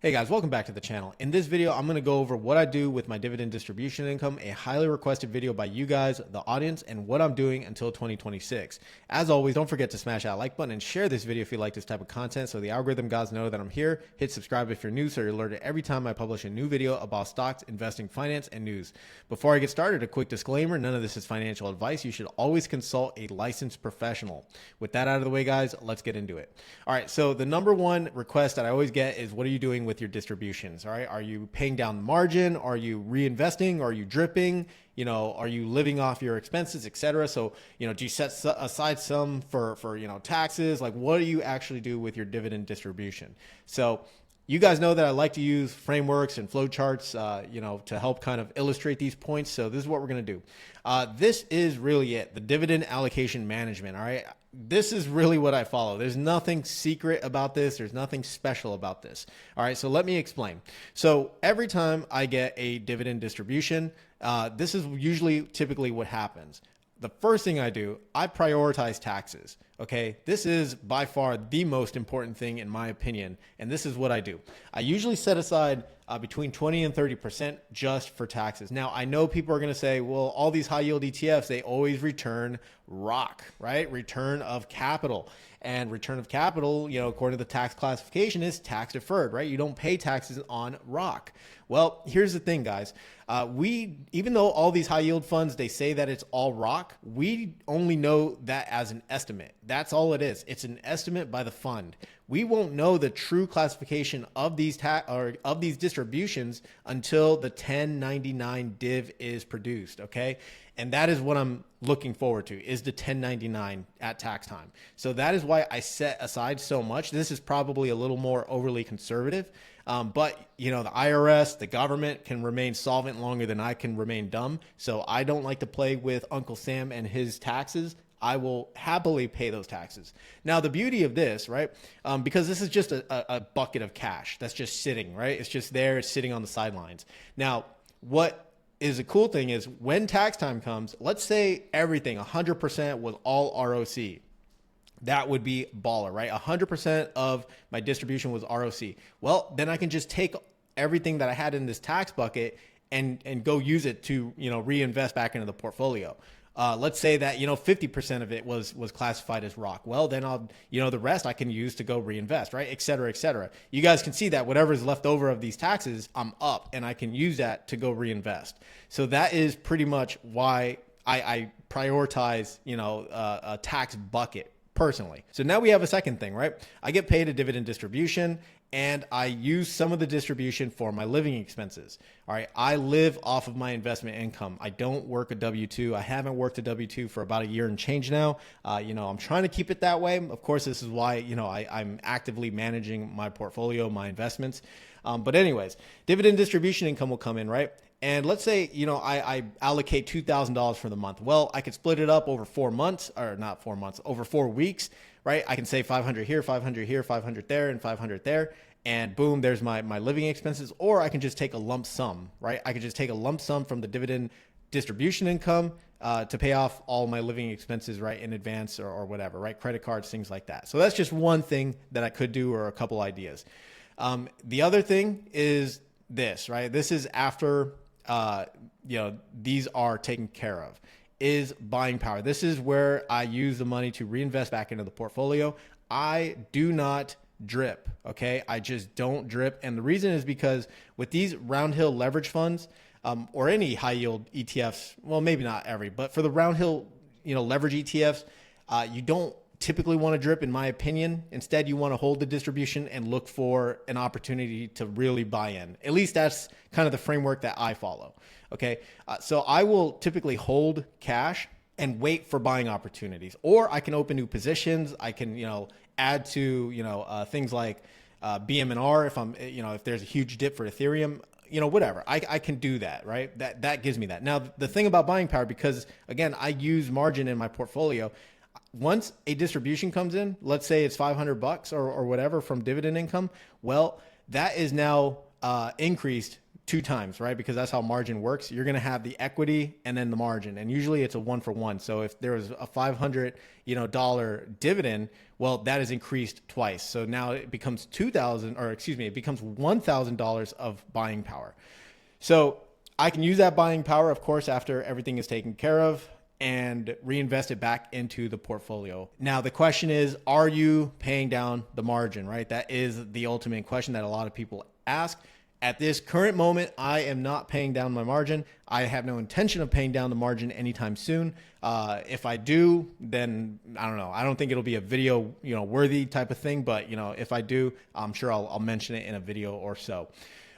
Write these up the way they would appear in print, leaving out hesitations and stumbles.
Hey guys, welcome back to the channel. In this video, I'm going to go over what I do with my dividend distribution income, a highly requested video by you guys, the audience, and what I'm doing until 2026. As always, don't forget to smash that like button and share this video if you like this type of content so the algorithm gods know that I'm here. Hit subscribe if you're new so you're alerted every time I publish a new video about stocks, investing, finance, and news. Before I get started, a quick disclaimer, none of this is financial advice. You should always consult a licensed professional. With that out of the way, guys, let's get into it. All right, so the number one request that I always get is, what are you doing with your distributions? All right, are you paying down the margin? Are you reinvesting? Are you dripping? Are you living off your expenses, etc.? So, do you set aside some for taxes? Like, what do you actually do with your dividend distribution? So you guys know that I like to use frameworks and flowcharts, to help kind of illustrate these points. So this is what we're going to do. This is really it, the dividend allocation management. All right. This is really what I follow. There's nothing secret about this. There's nothing special about this. All right. So let me explain. So every time I get a dividend distribution, this is typically what happens. The first thing I do, I prioritize taxes. Okay. This is by far the most important thing in my opinion. And this is what I do. I usually set aside between 20 and 30% just for taxes. Now, I know people are going to say, well, all these high yield ETFs, they always return ROC, right? Return of capital. And return of capital, according to the tax classification, is tax deferred, right? You don't pay taxes on ROC. Well, here's the thing, guys. Even though all these high yield funds, they say that it's all ROC, we only know that as an estimate. That's all it is. It's an estimate by the fund. We won't know the true classification of these distributions until the 1099 div is produced. Okay. And that is what I'm looking forward to, is the 1099 at tax time. So that is why I set aside so much. This is probably a little more overly conservative. But the IRS, the government can remain solvent longer than I can remain dumb. So I don't like to play with Uncle Sam and his taxes. I will happily pay those taxes. Now, the beauty of this, right? Because this is just a bucket of cash that's just sitting, right? It's just there, it's sitting on the sidelines. Now, what is a cool thing is when tax time comes, let's say everything 100% was all ROC. That would be baller, right? 100% of my distribution was ROC. Well, then I can just take everything that I had in this tax bucket and go use it to, reinvest back into the portfolio. Let's say that, 50% of it was classified as ROC. Well, then I'll, the rest I can use to go reinvest, right? Et cetera, et cetera. You guys can see that whatever is left over of these taxes, I'm up and I can use that to go reinvest. So that is pretty much why I prioritize, a tax bucket personally. So now we have a second thing, right? I get paid a dividend distribution and I use some of the distribution for my living expenses. All right. I live off of my investment income. I don't work a W-2. I haven't worked a W-2 for about a year and change now. I'm trying to keep it that way. Of course, this is why, I'm actively managing my portfolio, my investments. But anyways, dividend distribution income will come in, right? And let's say, I allocate $2,000 for the month. Well, I could split it up over 4 months, or not 4 months, over 4 weeks, right? I can say 500 here, 500 here, 500 there, and 500 there. And boom, there's my living expenses. Or I can just take a lump sum, right? I could just take a lump sum from the dividend distribution income to pay off all my living expenses, right, in advance or whatever, right? Credit cards, things like that. So that's just one thing that I could do, or a couple ideas. The other thing is this, right? This is after these are taken care of, is buying power. This is where I use the money to reinvest back into the portfolio. I do not drip. Okay. I just don't drip. And the reason is because with these round hill leverage funds, or any high yield ETFs, well, maybe not every, but for the round hill, leverage ETFs, you don't typically want to drip, in my opinion. Instead, you want to hold the distribution and look for an opportunity to really buy in. At least that's kind of the framework that I follow. Okay. So I will typically hold cash and wait for buying opportunities, or I can open new positions. I can, add to, things like BM&R if there's a huge dip for Ethereum, whatever. I can do that, right? That gives me that. Now, the thing about buying power, because again, I use margin in my portfolio. Once a distribution comes in, let's say it's $500 or whatever from dividend income. Well, that is now increased two times, right? Because that's how margin works. You're going to have the equity and then the margin. And usually it's a 1-for-1. So if there was a $500, dollar dividend, well, that is increased twice. So now it becomes it becomes $1,000 of buying power. So I can use that buying power, of course, after everything is taken care of, and reinvest it back into the portfolio. Now, the question is, are you paying down the margin, right? That is the ultimate question that a lot of people ask. At this current moment, I am not paying down my margin. I have no intention of paying down the margin anytime soon. If I do, then I don't know. I don't think it'll be a video, worthy type of thing. But, if I do, I'm sure I'll mention it in a video or so.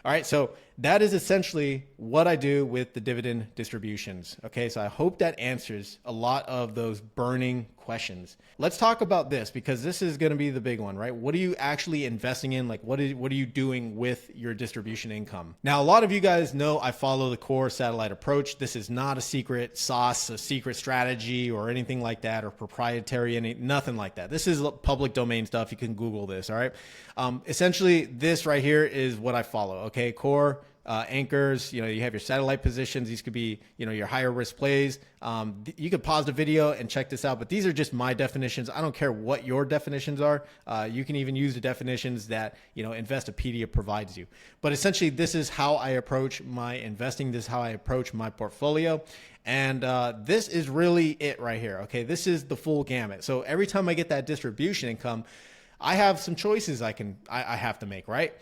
All right, so that is essentially what I do with the dividend distributions. Okay, so I hope that answers a lot of those burning questions. Let's talk about this, because this is going to be the big one, right? What are you actually investing in? Like, what are you doing with your distribution income? Now, a lot of you guys know I follow the core satellite approach. This is not a secret sauce, a secret strategy, or anything like that, or proprietary, nothing like that. This is public domain stuff. You can Google this, all right? Essentially, this right here is what I follow, okay? Core, anchors, you have your satellite positions. These could be, your higher risk plays. You could pause the video and check this out, but these are just my definitions. I don't care what your definitions are. You can even use the definitions that, Investopedia provides you. But essentially, this is how I approach my investing. This is how I approach my portfolio. And this is really it right here. Okay, this is the full gamut. So every time I get that distribution income, I have some choices I have to make, right?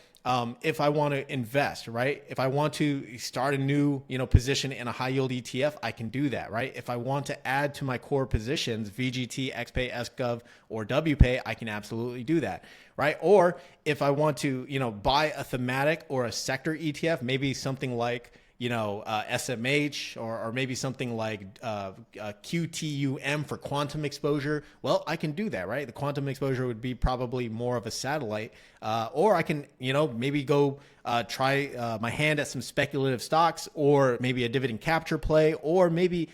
If I want to invest, right? If I want to start a new, position in a high yield ETF, I can do that, right? If I want to add to my core positions, VGT, XPAY, SGOV, or WPAY, I can absolutely do that, right? Or if I want to, buy a thematic or a sector ETF, maybe something like, SMH, or maybe something like QTUM for quantum exposure. Well, I can do that, right? The quantum exposure would be probably more of a satellite, or I can, maybe go try my hand at some speculative stocks, or maybe a dividend capture play, or maybe,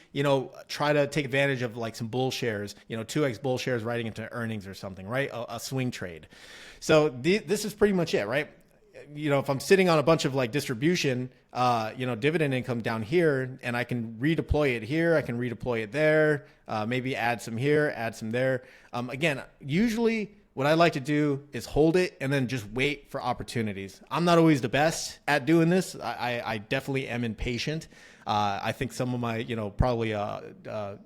try to take advantage of like some bull shares, 2x bull shares riding into earnings or something, right? A swing trade. So this is pretty much it, right? If I'm sitting on a bunch of like distribution, dividend income down here, and I can redeploy it here, I can redeploy it there, maybe add some here, add some there. Again, usually what I like to do is hold it and then just wait for opportunities. I'm not always the best at doing this. I definitely am impatient. I think some of my, probably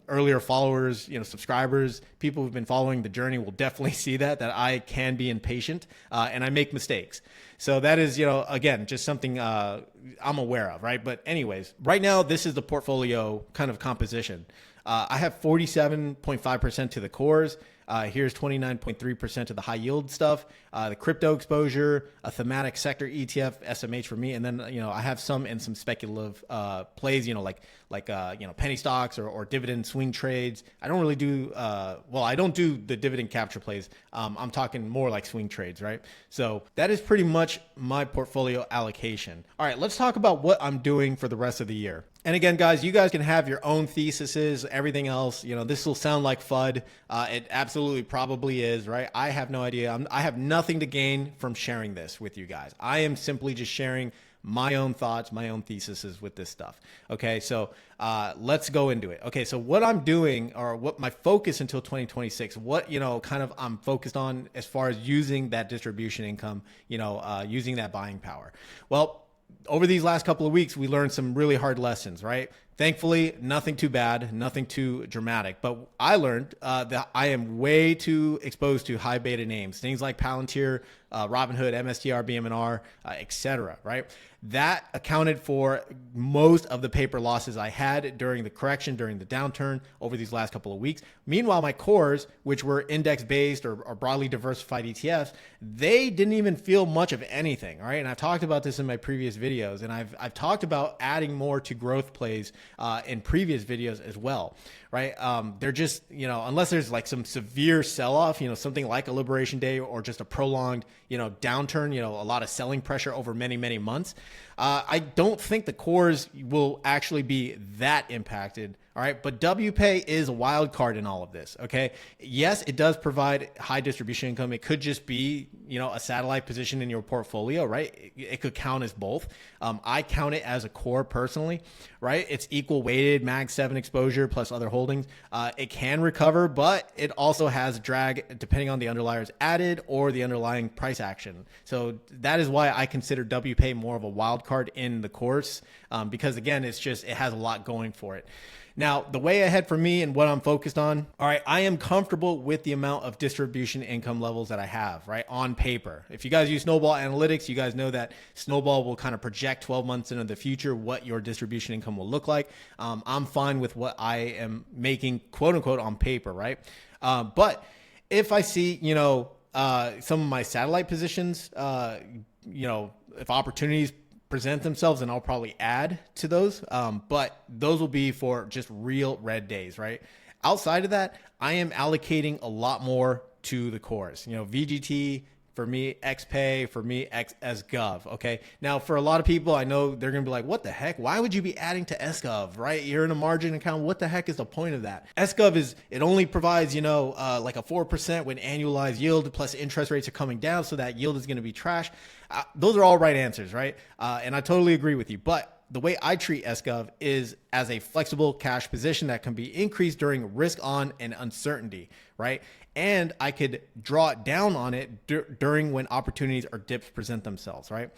earlier followers, subscribers, people who've been following the journey will definitely see that I can be impatient and I make mistakes. So that is, again, just something I'm aware of, right? But anyways, right now, this is the portfolio kind of composition. I have 47.5% to the cores. Here's 29.3% of the high yield stuff, the crypto exposure, a thematic sector ETF, SMH for me. And then, I have some in some speculative plays, like penny stocks or dividend swing trades. I don't really do, I don't do the dividend capture plays. I'm talking more like swing trades, right? So that is pretty much my portfolio allocation. All right, let's talk about what I'm doing for the rest of the year. And again, guys, you guys can have your own theses, everything else. This will sound like FUD. It absolutely probably is, right? I have no idea. I have nothing to gain from sharing this with you guys. I am simply just sharing my own thoughts, my own theses with this stuff. Okay, so let's go into it. Okay, so what I'm doing, or what my focus until 2026, what, kind of I'm focused on as far as using that distribution income, using that buying power. Well, over these last couple of weeks, we learned some really hard lessons, right? Thankfully, nothing too bad, nothing too dramatic. But I learned that I am way too exposed to high beta names, things like Palantir, Robinhood, MSTR, BMNR, etc. Right? That accounted for most of the paper losses I had during the correction, during the downturn over these last couple of weeks. Meanwhile, my cores, which were index-based or broadly diversified ETFs, they didn't even feel much of anything. All right, and I've talked about this in my previous videos, and I've talked about adding more to growth plays in previous videos as well, right? They're just, unless there's like some severe sell-off, something like a Liberation Day or just a prolonged, downturn, a lot of selling pressure over many, many months. I don't think the cores will actually be that impacted All right. But WPAY is a wild card in all of this. Okay. Yes, it does provide high distribution income. It could just be, a satellite position in your portfolio, right? It could count as both. I count it as a core personally, right? It's equal weighted Mag 7 exposure plus other holdings. It can recover, but it also has drag depending on the underliers added or the underlying price action. So that is why I consider WPAY more of a wild card in the course, because again, it has a lot going for it. Now, the way ahead for me and what I'm focused on, all right, I am comfortable with the amount of distribution income levels that I have, right, on paper. If you guys use Snowball Analytics, you guys know that Snowball will kind of project 12 months into the future what your distribution income will look like. I'm fine with what I am making, quote unquote, on paper, right? But if I see, some of my satellite positions, if opportunities present themselves, and I'll probably add to those. But those will be for just real red days, right? Outside of that, I am allocating a lot more to the cores, VGT for me, XPAY for me, SGOV. Okay. Now for a lot of people, I know they're going to be like, what the heck? Why would you be adding to SGOV, right? You're in a margin account. What the heck is the point of that? SGOV it only provides, like a 4% when annualized yield plus interest rates are coming down. So that yield is going to be trash. Those are all right answers, right? And I totally agree with you. But the way I treat SGOV is as a flexible cash position that can be increased during risk on and uncertainty, right? And I could draw it down on it during when opportunities or dips present themselves, right?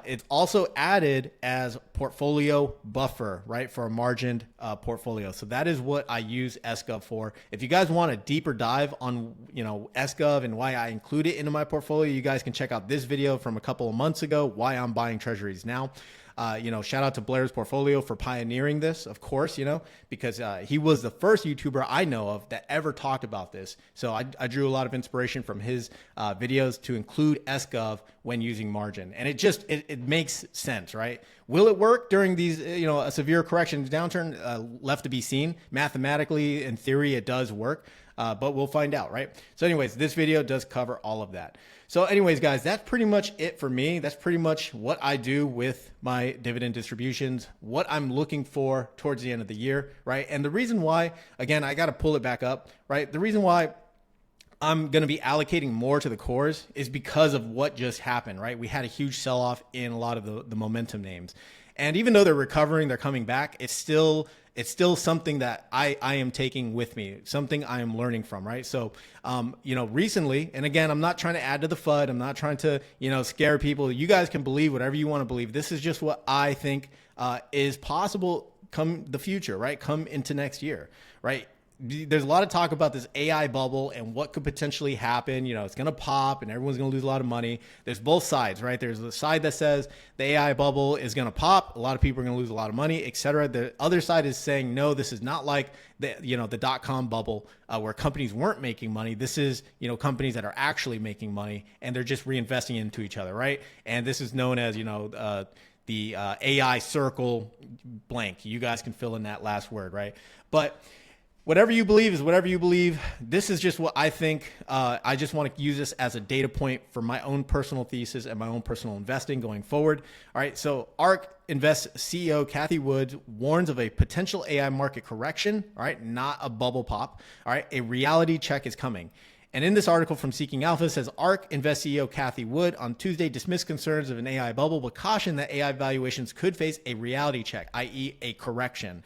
It's also added as portfolio buffer, right, for a margined portfolio. So that is what I use SGOV for. If you guys want a deeper dive on, SGOV and why I include it into my portfolio, you guys can check out this video from a couple of months ago, why I'm buying treasuries now. Shout out to Blair's Portfolio for pioneering this, of course, because he was the first YouTuber I know of that ever talked about this. So I drew a lot of inspiration from his videos to include SGOV when using margin. And it makes sense, right? Will it work during these, a severe correction downturn? Left to be seen. Mathematically, in theory, it does work. But we'll find out, right? So anyways, this video does cover all of that. So anyways, guys, that's pretty much it for me. That's pretty much what I do with my dividend distributions, what I'm looking for towards the end of the year, right? And the reason why, again, I got to pull it back up, right? The reason why I'm going to be allocating more to the cores is because of what just happened, right? We had a huge sell-off in a lot of the momentum names. And even though they're recovering, they're coming back, it's still something that I am taking with me, something I am learning from, right? So, recently, and again, I'm not trying to add to the FUD. I'm not trying to, scare people. You guys can believe whatever you want to believe. This is just what I think is possible come the future, right? Come into next year, right? There's a lot of talk about this AI bubble and what could potentially happen. It's going to pop and everyone's going to lose a lot of money. There's both sides, right? There's the side that says the AI bubble is going to pop. A lot of people are going to lose a lot of money, et cetera. The other side is saying, no, this is not like the dot-com bubble where companies weren't making money. This is, companies that are actually making money and they're just reinvesting into each other, right? And this is known as, the AI circle blank. You guys can fill in that last word, right? But whatever you believe is whatever you believe. This is just what I think. I just want to use this as a data point for my own personal thesis and my own personal investing going forward. All right. So ARK Invest CEO Cathie Wood warns of a potential AI market correction. All right. Not a bubble pop. All right. A reality check is coming. And in this article from Seeking Alpha, it says ARK Invest CEO Cathie Wood on Tuesday dismissed concerns of an AI bubble, but cautioned that AI valuations could face a reality check, i.e. a correction.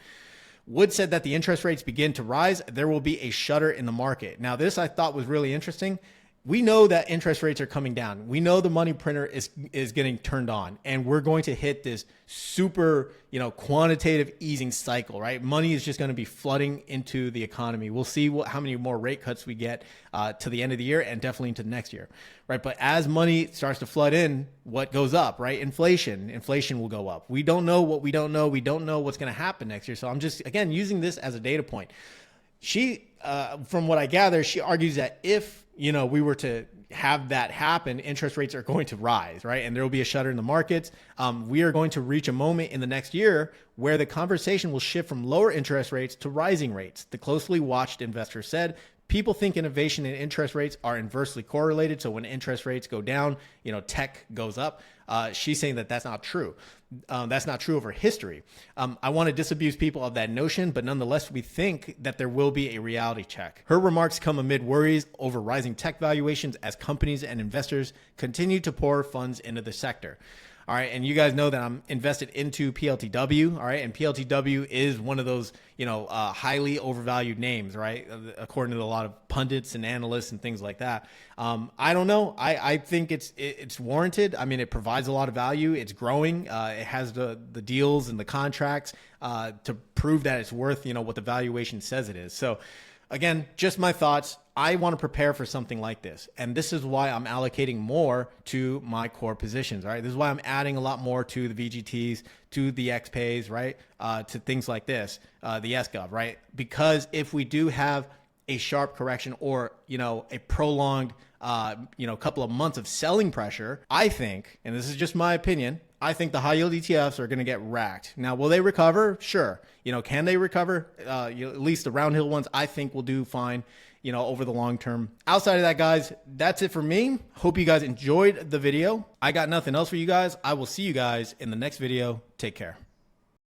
Wood said that the interest rates begin to rise, there will be a shudder in the market. Now, this I thought was really interesting. We know that interest rates are coming down. We know the money printer is getting turned on, and we're going to hit this super, quantitative easing cycle, right? Money is just going to be flooding into the economy. We'll see how many more rate cuts we get to the end of the year and definitely into next year, right? But as money starts to flood in, what goes up, right? Inflation will go up. We don't know what we don't know. We don't know what's going to happen next year. So I'm just, again, using this as a data point. She, from what I gather, she argues that if, we were to have that happen, interest rates are going to rise, right? And there will be a shudder in the markets. We are going to reach a moment in the next year where the conversation will shift from lower interest rates to rising rates. The closely watched investor said People think innovation and interest rates are inversely correlated. So when interest rates go down, tech goes up. She's saying that that's not true. That's not true over history. I want to disabuse people of that notion, but nonetheless, we think that there will be a reality check. Her remarks come amid worries over rising tech valuations as companies and investors continue to pour funds into the sector. All right. And you guys know that I'm invested into PLTW. All right. And PLTW is one of those, highly overvalued names, right? According to a lot of pundits and analysts and things like that. I don't know. I think it's warranted. I mean, it provides a lot of value. It's growing. It has the deals and the contracts to prove that it's worth, what the valuation says it is. So again, just my thoughts. I want to prepare for something like this. And this is why I'm allocating more to my core positions, right? This is why I'm adding a lot more to the VGTs, to the XPAYs, right? To things like this, the SGOV, right? Because if we do have a sharp correction or, a prolonged, couple of months of selling pressure, I think, and this is just my opinion, I think the high yield ETFs are going to get racked. Now, will they recover? Sure. Can they recover? At least the round hill ones, I think will do fine, over the long term. Outside of that, guys, that's it for me. Hope you guys enjoyed the video. I got nothing else for you guys. I will see you guys in the next video. Take care.